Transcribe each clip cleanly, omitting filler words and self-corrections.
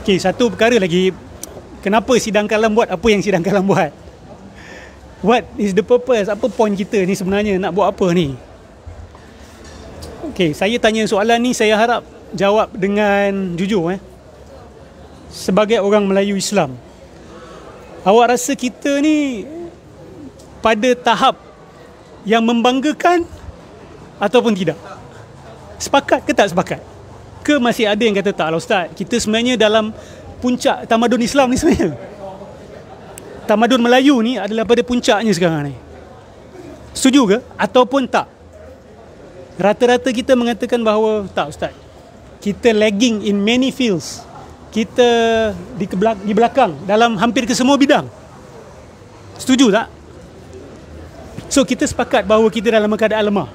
Okay, satu perkara lagi. Kenapa sidang kalam buat apa yang sidang kalam buat? What is the purpose? Apa point kita ni sebenarnya? Nak buat apa ni? Okay, saya tanya soalan ni, saya harap jawab dengan jujur. Sebagai orang Melayu Islam, awak rasa kita ni pada tahap yang membanggakan ataupun tidak? Sepakat ke tak sepakat? Ke masih ada yang kata tak lah Ustaz, kita sebenarnya dalam puncak tamadun Islam ni sebenarnya. Tamadun Melayu ni adalah pada puncaknya sekarang ni. Setuju ke? Ataupun tak? Rata-rata kita mengatakan bahawa tak Ustaz, kita lagging in many fields. Kita di belakang dalam hampir ke semua bidang. Setuju tak? So kita sepakat bahawa kita dalam keadaan lemah.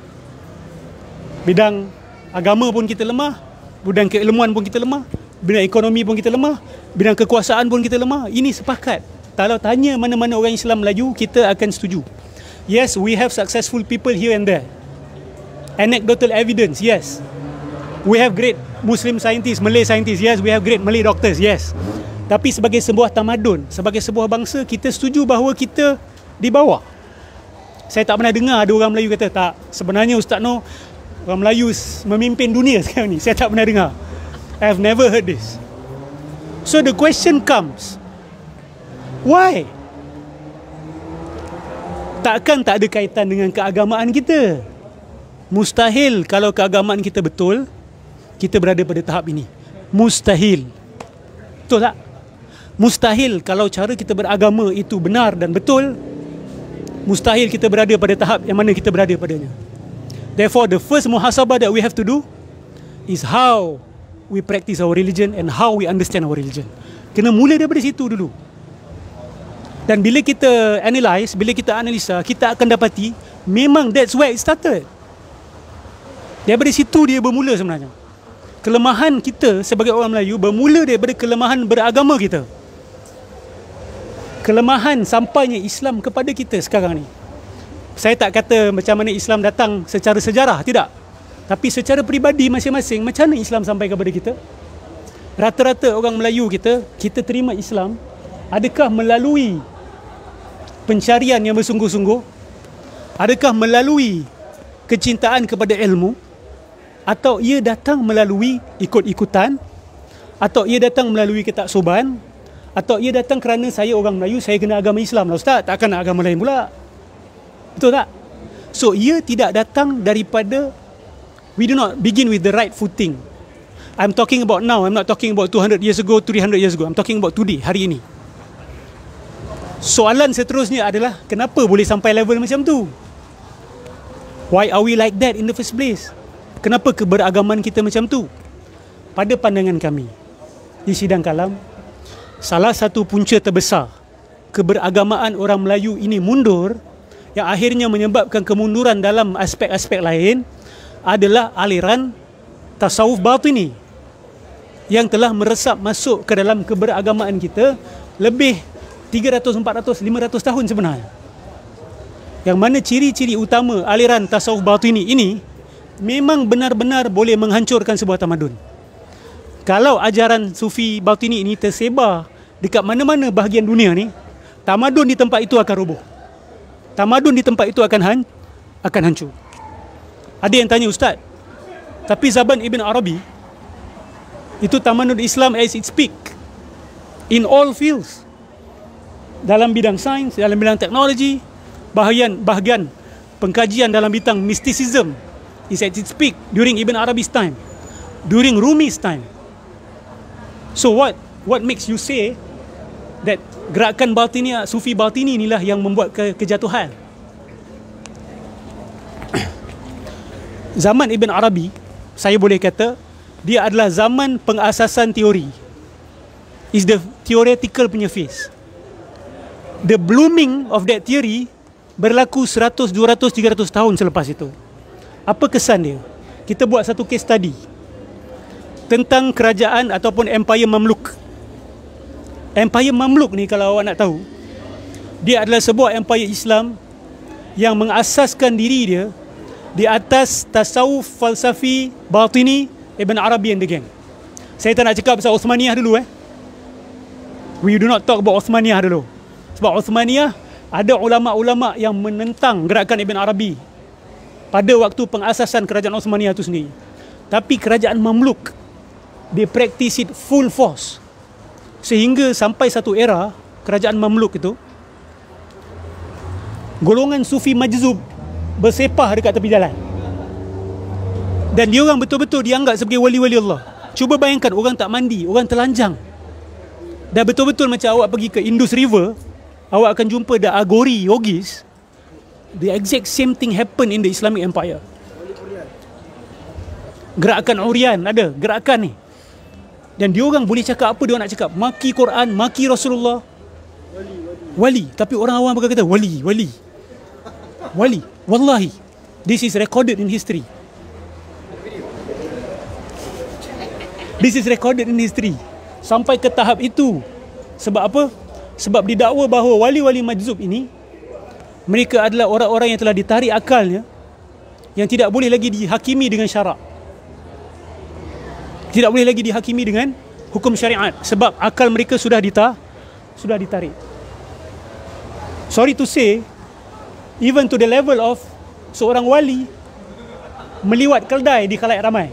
Bidang agama pun kita lemah, bidang keilmuan pun kita lemah, bidang ekonomi pun kita lemah, bidang kekuasaan pun kita lemah. Ini sepakat. Kalau tanya mana-mana orang Islam Melayu, kita akan setuju. Yes, we have successful people here and there. Anecdotal evidence, yes. We have great Muslim scientists, Malay scientists, yes. We have great Malay doctors, yes. Tapi sebagai sebuah tamadun, sebagai sebuah bangsa, kita setuju bahawa kita di bawah. Saya tak pernah dengar ada orang Melayu kata, tak, sebenarnya Ustaz Noh, orang Melayu memimpin dunia sekarang ni. Saya tak pernah dengar. I have never heard this. So the question comes, why? Takkan tak ada kaitan dengan keagamaan kita? Mustahil kalau keagamaan kita betul, kita berada pada tahap ini. Mustahil. Betul tak? Mustahil kalau cara kita beragama itu benar dan betul, mustahil kita berada pada tahap yang mana kita berada padanya. Therefore, the first muhasabah that we have to do is how we practice our religion and how we understand our religion. Kena mula daripada situ dulu. Dan bila kita analyse, bila kita analisa, kita akan dapati memang that's where it started. Daripada situ dia bermula sebenarnya. Kelemahan kita sebagai orang Melayu bermula daripada kelemahan beragama kita. Kelemahan sampainya Islam kepada kita sekarang ni. Saya tak kata macam mana Islam datang secara sejarah, tidak. Tapi secara peribadi masing-masing, macam mana Islam sampai kepada kita? Rata-rata orang Melayu kita terima Islam, adakah melalui pencarian yang bersungguh-sungguh? Adakah melalui kecintaan kepada ilmu? Atau ia datang melalui ikut-ikutan? Atau ia datang melalui ketaksuban? Atau ia datang kerana saya orang Melayu, saya kena agama Islam lah Ustaz, takkan nak agama lain pula. Betul tak? So ia tidak datang daripada, we do not begin with the right footing. I'm talking about now, I'm not talking about 200 years ago, 300 years ago. I'm talking about today, hari ini. Soalan seterusnya adalah, kenapa boleh sampai level macam tu? Why are we like that in the first place? Kenapa keberagaman kita macam tu? Pada pandangan kami di sidang kalam, salah satu punca terbesar keberagamaan orang Melayu ini mundur, yang akhirnya menyebabkan kemunduran dalam aspek-aspek lain, adalah aliran tasawuf batini yang telah meresap masuk ke dalam keberagamaan kita lebih 300, 400, 500 tahun sebenarnya. Yang mana ciri-ciri utama aliran tasawuf batini ini memang benar-benar boleh menghancurkan sebuah tamadun. Kalau ajaran sufi batini ini tersebar dekat mana-mana bahagian dunia ni, tamadun di tempat itu akan roboh. Tamadun di tempat itu akan hancur. Ada yang tanya, Ustaz, tapi zaman Ibn Arabi itu tamadun Islam as its peak in all fields. Dalam bidang sains, dalam bidang teknologi, bahagian pengkajian dalam bidang mysticism is at its peak during Ibn Arabi's time, during Rumi's time. So what makes you say that gerakan batini, sufi batini inilah yang membuat kejatuhan? Zaman Ibn Arabi, saya boleh kata, dia adalah zaman pengasasan teori. Is the theoretical punya phase. The blooming of that theory berlaku 100, 200, 300 tahun selepas itu. Apa kesan dia? Kita buat satu case study tentang kerajaan ataupun Empire Mamluk. Empire Mamluk ni, kalau awak nak tahu, dia adalah sebuah empire Islam yang mengasaskan diri dia di atas tasawuf falsafi batini Ibn Arabi and the gang. Saya tak nak cakap pasal Uthmaniyah dulu. We do not talk about Uthmaniyah dulu. Sebab Uthmaniyah ada ulama-ulama yang menentang gerakan Ibn Arabi pada waktu pengasasan kerajaan Uthmaniyah itu sendiri. Tapi kerajaan Mamluk, they practice it full force. Sehingga sampai satu era, kerajaan Mamluk itu, golongan Sufi Majzub bersepah dekat tepi jalan. Dan dia orang betul-betul dianggap sebagai wali-wali Allah. Cuba bayangkan, orang tak mandi, orang telanjang. Dan betul-betul macam awak pergi ke Indus River, awak akan jumpa the Agori Yogis. The exact same thing happen in the Islamic Empire. Gerakan Urian ada, gerakan ni. Dan dia orang boleh cakap apa dia nak cakap. Maki Quran, maki Rasulullah. Wali. Tapi orang awam berkata wali. Wallahi. This is recorded in history. Sampai ke tahap itu. Sebab apa? Sebab didakwa bahawa wali-wali majzub ini, mereka adalah orang-orang yang telah ditarik akalnya, yang tidak boleh lagi dihakimi dengan syarak. Tidak boleh lagi dihakimi dengan hukum syariat. Sebab akal mereka sudah ditarik. Sorry to say, even to the level of seorang wali meliwat keldai di khalayak ramai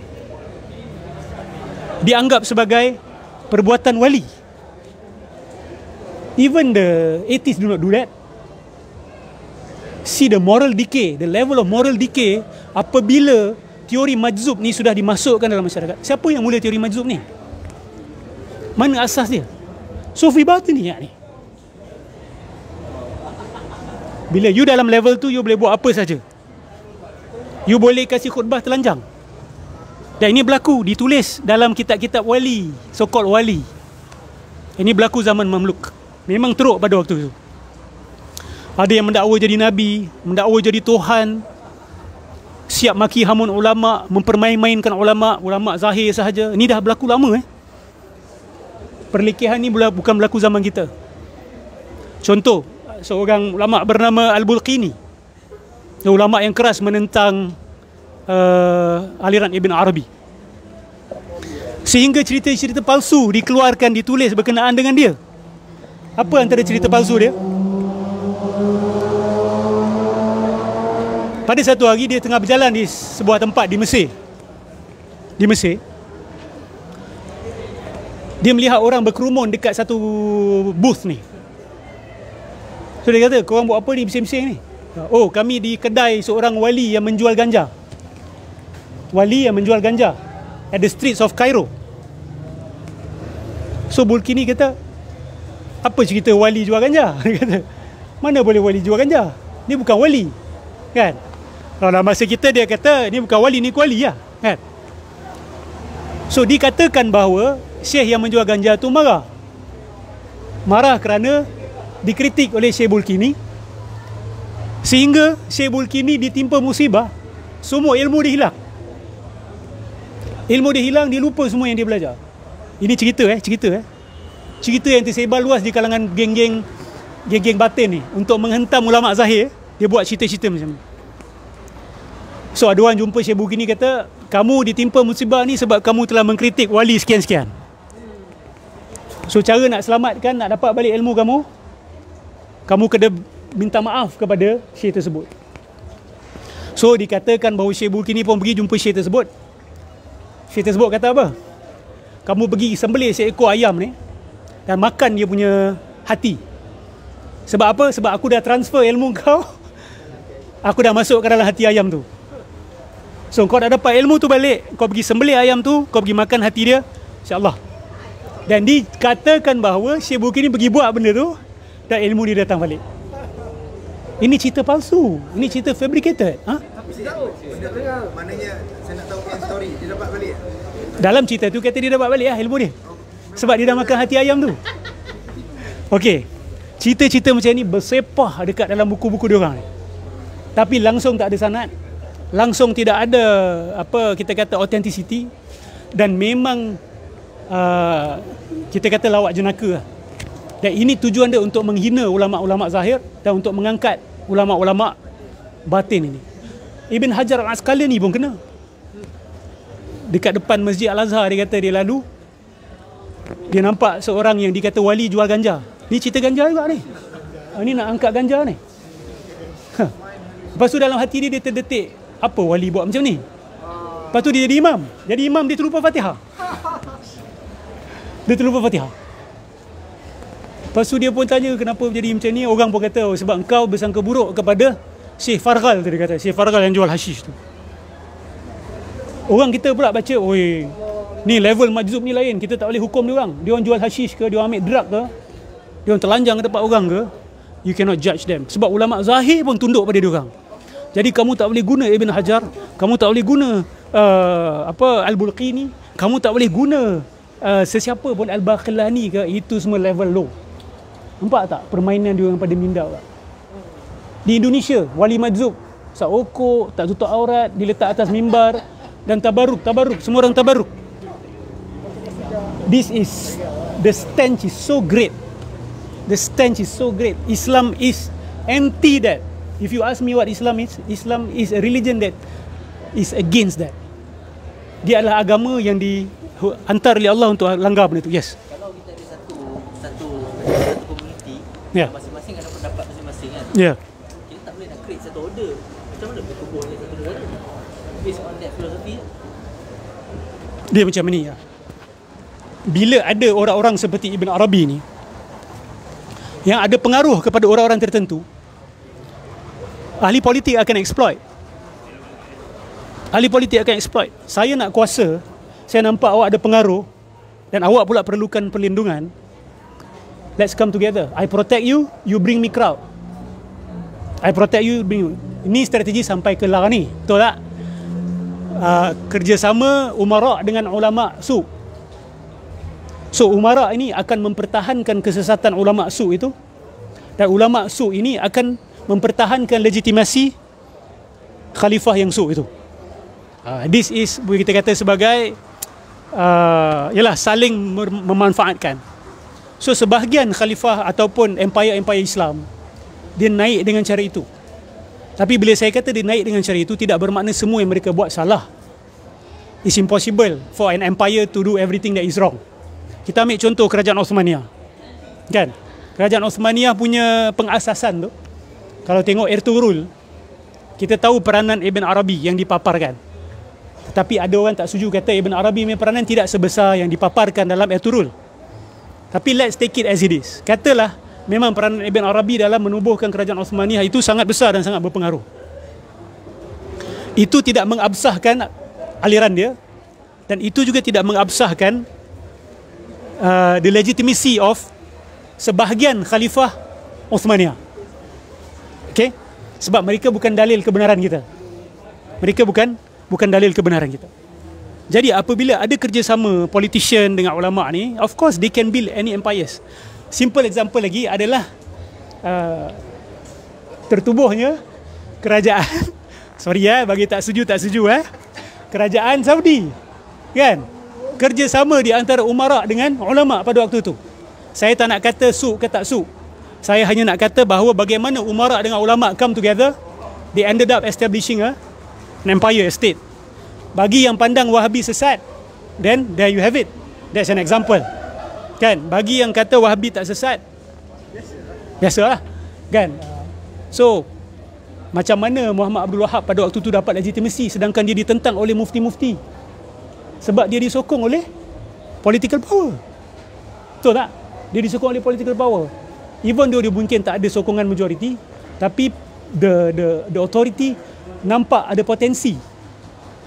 dianggap sebagai perbuatan wali. Even the atheists do not do that. See the moral decay, the level of moral decay apabila teori majzub ni sudah dimasukkan dalam masyarakat. Siapa yang mula teori majzub ni? Mana asas dia? Sufi batini ni. Bila you dalam level tu, you boleh buat apa saja. You boleh kasih khutbah telanjang. Dan ini berlaku, ditulis dalam kitab-kitab wali, so-called wali. Ini berlaku zaman Mamluk. Memang teruk pada waktu itu. Ada yang mendakwa jadi Nabi, mendakwa jadi Tuhan, siap maki hamun ulama', mempermain-mainkan ulama' zahir sahaja. Ini dah berlaku lama. Perlekihan ni bukan berlaku zaman kita. Contoh, seorang ulama' bernama Al-Bulqini, ulama' yang keras menentang aliran Ibn Arabi. Sehingga cerita-cerita palsu dikeluarkan, ditulis berkenaan dengan dia. Apa antara cerita palsu dia? Pada satu hari dia tengah berjalan di sebuah tempat di Mesir. Dia melihat orang berkerumun dekat satu booth ni. So dia kata, korang buat apa ni bising-bising ni? Oh, kami di kedai seorang wali yang menjual ganja. At the streets of Cairo. So Bulqini kata, apa cerita wali jual ganja? Dia kata, mana boleh wali jual ganja? Ni bukan wali, kan? Dalam masa kita dia kata, ni bukan wali, ni kuali lah, kan? So dikatakan bahawa syekh yang menjual ganja tu marah kerana dikritik oleh Syekh Bulqini, sehingga Syekh Bulqini ditimpa musibah. Semua ilmu dia hilang. Dia lupa semua yang dia belajar. Ini cerita yang tersebar luas di kalangan geng-geng batin ni, untuk menghentam ulama' zahir. Dia buat cerita-cerita macam ni. So ada orang jumpa Syekh Bulqini, kata, kamu ditimpa musibah ni sebab kamu telah mengkritik wali sekian-sekian. So cara nak selamatkan, nak dapat balik ilmu kamu kena minta maaf kepada syekh tersebut. So dikatakan bahawa Syekh Bulqini pun pergi jumpa syekh tersebut. Syekh tersebut kata apa? Kamu pergi sembelih seekor ayam ni dan makan dia punya hati. Sebab apa? Sebab aku dah transfer ilmu kau. Aku dah masuk ke dalam hati ayam tu. So kau dah dapat ilmu tu balik, kau pergi sembelih ayam tu, kau pergi makan hati dia, insya-Allah. Dan dikatakan bahawa Syekh Bulqini pergi buat benda tu dan ilmu dia datang balik. Ini cerita palsu, ini cerita fabricated. Tapi saya tahu benda tu, maknanya saya nak tahu yang story dia dapat balik. Dalam cerita tu kata dia dapat balik ilmu dia. Sebab dia dah makan hati ayam tu. Okey. Cerita-cerita macam ni bersepah dekat dalam buku-buku dia orang ni. Tapi langsung tak ada sanad. Langsung tidak ada apa kita kata authenticity, dan memang kita kata lawak jenaka. Dan ini tujuan dia untuk menghina ulama-ulama zahir dan untuk mengangkat ulama-ulama batin ini. Ibn Hajar Al-Asqalani pun kena. Dekat depan Masjid Al-Azhar dia kata dia lalu, Dia nampak seorang yang dikata wali jual ganja. Ni cerita ganja juga ni. Ni nak angkat ganja ni. Lepas tu dalam hati dia terdetik, apa wali buat macam ni? Lepas tu dia jadi imam. Jadi imam dia terlupa Fatihah. Dia terlupa Fatihah. Lepas tu dia pun tanya kenapa jadi macam ni. Orang pun kata, oh, sebab engkau bersangka buruk kepada Syekh Fargal tu, dia kata. Syekh Fargal yang jual hashish tu. Orang kita pula baca, oi, ni level majzub ni lain, kita tak boleh hukum dia orang. Dia orang jual hashish ke, dia orang ambil drug ke, dia orang telanjang ke tempat orang ke, you cannot judge them. Sebab ulama zahir pun tunduk pada dia orang. Jadi kamu tak boleh guna Ibn Hajar, kamu tak boleh guna Al-Bulqini, kamu tak boleh guna sesiapa pun, Al-Baqillani ke, itu semua level low. Nampak tak permainan dia orang pada minda tak? Di Indonesia, wali majzub sat okok, tak tutup aurat, diletak atas mimbar dan tabarruk, semua orang tabarruk. This is, the stench is so great. The stench is so great. Islam is anti that. If you ask me what Islam is a religion that is against that. Dia adalah agama yang dihantar oleh Allah untuk langgar benda tu. Yes. Kalau kita ada satu community, Yeah. masing-masing ada pendapat masing-masing kan. Ya. Yeah. Kita tak boleh nak create satu order. Macam mana boleh kubur oleh satu negara? Based on that philosophy. Dia macam ni ya. Bila ada orang-orang seperti Ibn Arabi ni yang ada pengaruh kepada orang-orang tertentu, ahli politik akan exploit. Ahli politik akan exploit. Saya nak kuasa, saya nampak awak ada pengaruh dan awak pula perlukan perlindungan. Let's come together. I protect you, you bring me crowd. I protect you, bring you. Ini strategi sampai ke lar ni. Betul tak? Kerjasama umara dengan ulama su. So umara ini akan mempertahankan kesesatan ulama su itu, dan ulama su ini akan mempertahankan legitimasi khalifah yang su itu. This is boleh kita kata sebagai ialah saling memanfaatkan. So sebahagian khalifah ataupun empire-empire Islam dia naik dengan cara itu. Tapi bila saya kata dia naik dengan cara itu, tidak bermakna semua yang mereka buat salah. It's impossible for an empire to do everything that is wrong. Kita ambil contoh kerajaan Osmaniyah. Kan? Kerajaan Osmaniyah punya pengasasan tu, kalau tengok Ertugrul, kita tahu peranan Ibn Arabi yang dipaparkan. Tetapi ada orang tak setuju, kata Ibn Arabi punya peranan tidak sebesar yang dipaparkan dalam Ertugrul. Tapi let's take it as it is. Katalah memang peranan Ibn Arabi dalam menubuhkan kerajaan Osmaniyah itu sangat besar dan sangat berpengaruh. Itu tidak mengabsahkan aliran dia, dan itu juga tidak mengabsahkan the legitimacy of sebahagian khalifah Osmaniyah. Okay? Sebab mereka bukan dalil kebenaran kita. Mereka bukan dalil kebenaran kita. Jadi apabila ada kerjasama politician dengan ulama ni, of course they can build any empires. Simple example lagi adalah tertubuhnya kerajaan sorry bagi tak setuju kerajaan Saudi, kan? Kerjasama di antara umara dengan ulama pada waktu tu. Saya tak nak kata su ke tak su. Saya hanya nak kata bahawa bagaimana umara dengan ulama come together, they ended up establishing an empire, a state. Bagi yang pandang Wahabi sesat, then there you have it. That's an example. Kan? Bagi yang kata Wahabi tak sesat, biasalah. Kan? So, macam mana Muhammad Abdul Wahab pada waktu tu dapat legitimasi sedangkan dia ditentang oleh mufti-mufti? Sebab dia disokong oleh political power. Betul tak? Dia disokong oleh political power. Even though dia mungkin tak ada sokongan majority, tapi the authority nampak ada potensi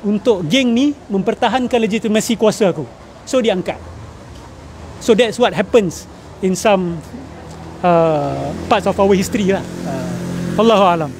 untuk geng ni mempertahankan legitimasi kuasa aku. So dia angkat. So that's what happens in some parts of our history lah. Allahu a'lam.